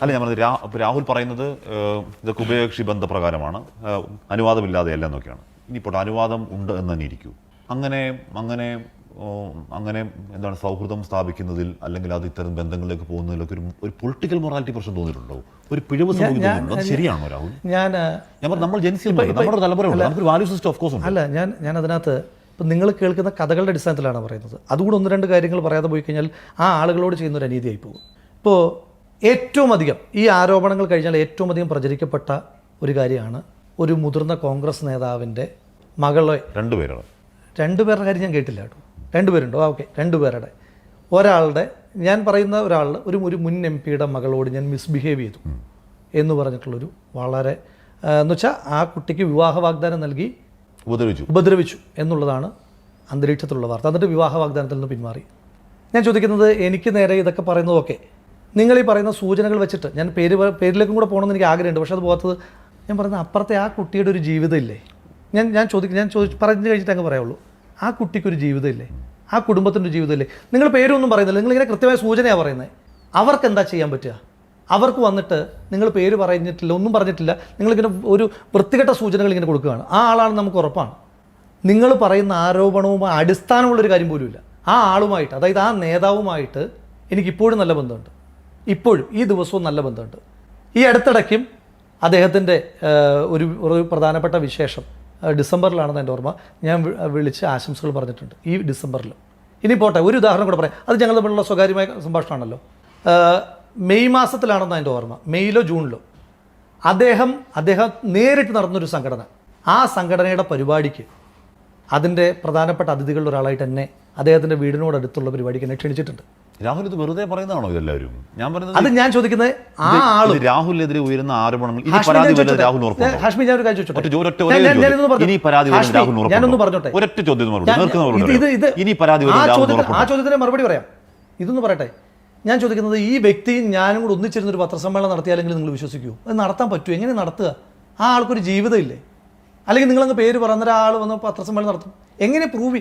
അല്ല, ഞാൻ പറഞ്ഞത് രാഹുൽ പറയുന്നത് ഇതൊക്കെ ഉഭയകക്ഷി ബന്ധപ്രകാരമാണ്, അനുവാദമില്ലാതെയല്ല എന്നൊക്കെയാണ്. ഇനിയിപ്പോൾ അനുവാദം ഉണ്ട് എന്ന് തന്നെ ഇരിക്കൂ. അങ്ങനെ അങ്ങനെ അങ്ങനെ എന്താണ് സൗഹൃദം സ്ഥാപിക്കുന്നതിൽ അല്ലെങ്കിൽ അത് ഇത്തരം ബന്ധങ്ങളിലേക്ക് പോകുന്നതിലൊക്കെ ഒരു പൊളിറ്റിക്കൽ മൊറാലിറ്റി പ്രശ്നം തോന്നിയിട്ടുണ്ടോ? ഒരു പിഴവ് സംഭവിക്കുന്നുണ്ടോ? അത് ശരിയാണോ രാഹുൽ? ഞാൻ നമ്മൾ ജനിച്ചു നമ്മുടെ തലമുറയുണ്ട്, നമുക്കൊരു വാല്യൂ സിസ്റ്റം ഓഫ് കോഴ്സ് ഉണ്ട്. അല്ല, ഞാൻ അതിനകത്ത് ഇപ്പം നിങ്ങൾ കേൾക്കുന്ന കഥകളുടെ അടിസ്ഥാനത്തിലാണ് പറയുന്നത്. അതുകൂടെ ഒന്ന് രണ്ട് കാര്യങ്ങൾ പറയാതെ പോയി കഴിഞ്ഞാൽ ആ ആളുകളോട് ചെയ്യുന്നൊരു അനീതിയായി പോകും. ഇപ്പോൾ ഏറ്റവും അധികം ഈ ആരോപണങ്ങൾ കഴിഞ്ഞാൽ ഏറ്റവും അധികം പ്രചരിക്കപ്പെട്ട ഒരു കാര്യമാണ് ഒരു മുതിർന്ന കോൺഗ്രസ് നേതാവിൻ്റെ മകളെ രണ്ടുപേരുടെ കാര്യം ഞാൻ കേട്ടില്ല കേട്ടോ. രണ്ടുപേരുണ്ടോ? ഓക്കെ, രണ്ടുപേരുടെ ഒരാളുടെ ഞാൻ പറയുന്ന ഒരാളുടെ ഒരു മുൻ MP-യുടെ മകളോട് ഞാൻ മിസ്ബിഹേവ് ചെയ്തു എന്ന് പറഞ്ഞിട്ടുള്ളൊരു വളരെ എന്ന് വെച്ചാൽ ആ കുട്ടിക്ക് വിവാഹ വാഗ്ദാനം നൽകി ഉപദ്രവിച്ചു എന്നുള്ളതാണ് അന്തരീക്ഷത്തിലുള്ള വാർത്ത. എന്നിട്ട് വിവാഹ വാഗ്ദാനത്തിൽ നിന്ന് പിന്മാറി. ഞാൻ ചോദിക്കുന്നത്, എനിക്ക് നേരെ ഇതൊക്കെ പറയുന്നതൊക്കെ നിങ്ങൾ ഈ പറയുന്ന സൂചനകൾ വെച്ചിട്ട് ഞാൻ പേരിലേക്കും കൂടെ പോകണമെന്ന് എനിക്ക് ആഗ്രഹമുണ്ട്. പക്ഷെ അത് പോകാത്തത് ഞാൻ പറയുന്നത് അപ്പുറത്തെ ആ കുട്ടിയുടെ ഒരു ജീവിതമില്ലേ? ഞാൻ പറഞ്ഞു കഴിഞ്ഞിട്ട് അങ്ങ് പറയാവുള്ളൂ. ആ കുട്ടിക്കൊരു ജീവിതമില്ലേ? ആ കുടുംബത്തിൻ്റെ ഒരു ജീവിതമില്ലേ? നിങ്ങൾ പേരൊന്നും പറയുന്നില്ല, നിങ്ങളിങ്ങനെ കൃത്യമായ സൂചനയാണ് പറയുന്നത്. അവർക്ക് എന്താ ചെയ്യാൻ പറ്റുക? അവർക്ക് വന്നിട്ട് നിങ്ങൾ പേര് പറഞ്ഞിട്ടില്ല, ഒന്നും പറഞ്ഞിട്ടില്ല, നിങ്ങളിങ്ങനെ ഒരു വൃത്തികെട്ട സൂചനകൾ ഇങ്ങനെ കൊടുക്കുകയാണ്. ആ ആളാണ് നമുക്ക് ഉറപ്പാണ്. നിങ്ങൾ പറയുന്ന ആരോപണവുമായി അടിസ്ഥാനമുള്ളൊരു കാര്യം പോലുമില്ല. ആ ആളുമായിട്ട്, അതായത് ആ നേതാവുമായിട്ട് എനിക്കിപ്പോഴും നല്ല ബന്ധമുണ്ട്. ഇപ്പോഴും ഈ ദിവസവും നല്ല ബന്ധമുണ്ട്. ഈ അടുത്തിടയ്ക്കും അദ്ദേഹത്തിൻ്റെ ഒരു പ്രധാനപ്പെട്ട വിശേഷം ഡിസംബറിലാണെന്ന് എൻ്റെ ഓർമ്മ, ഞാൻ വിളിച്ച് ആശംസകൾ പറഞ്ഞിട്ടുണ്ട് ഈ ഡിസംബറിൽ. ഇനി പോട്ടെ, ഒരു ഉദാഹരണം കൂടെ പറയാം. അത് ഞങ്ങൾ തമ്മിലുള്ള സ്വകാര്യമായ സംഭാഷണമാണല്ലോ. മെയ് മാസത്തിലാണെന്ന് എൻ്റെ ഓർമ്മ, മെയ്യിലോ ജൂണിലോ അദ്ദേഹം നേരിട്ട് നടന്നൊരു സംഘടന, ആ സംഘടനയുടെ പരിപാടിക്ക് അതിൻ്റെ പ്രധാനപ്പെട്ട അതിഥികളിൽ ഒരാളായിട്ട് എന്നെ അദ്ദേഹത്തിൻ്റെ വീടിനോടടുത്തുള്ള പരിപാടിക്ക് എന്നെ ക്ഷണിച്ചിട്ടുണ്ട്. രാഹുൽ ഇത് വെറുതെ പറയുന്നതാണോ ഇതെല്ലാവരും? ഞാൻ പറയുന്നത് അത് ഞാൻ ചോദിക്കുന്നത് ആ ആള് രാഹുലിനെതിരെ ഉയരുന്ന ആരോപണങ്ങൾ ഹാഷ്മി, ഞാൻ ഒരു കാര്യം ഞാനൊന്ന് പറഞ്ഞോട്ടെ. ആ ചോദ്യത്തിന് മറുപടി പറയാം. ഇതൊന്ന് പറയട്ടെ. ഞാൻ ചോദിക്കുന്നത്, ഈ വ്യക്തിയും ഞാനും കൂടെ ഒന്നിച്ചിരുന്നൊരു പത്രസമ്മേളനം നടത്തിയാലെങ്കിലും നിങ്ങൾ വിശ്വസിക്കുമോ? അത് നടത്താൻ പറ്റുമോ? എങ്ങനെ നടത്തുക? ആ ആൾക്കൊരു ജീവിതമില്ലേ? അല്ലെങ്കിൽ നിങ്ങളങ്ങ് പേര് പറഞ്ഞ ഒരാൾ വന്ന് പത്രസമ്മേളനം നടത്തും? എങ്ങനെ പ്രൂവ്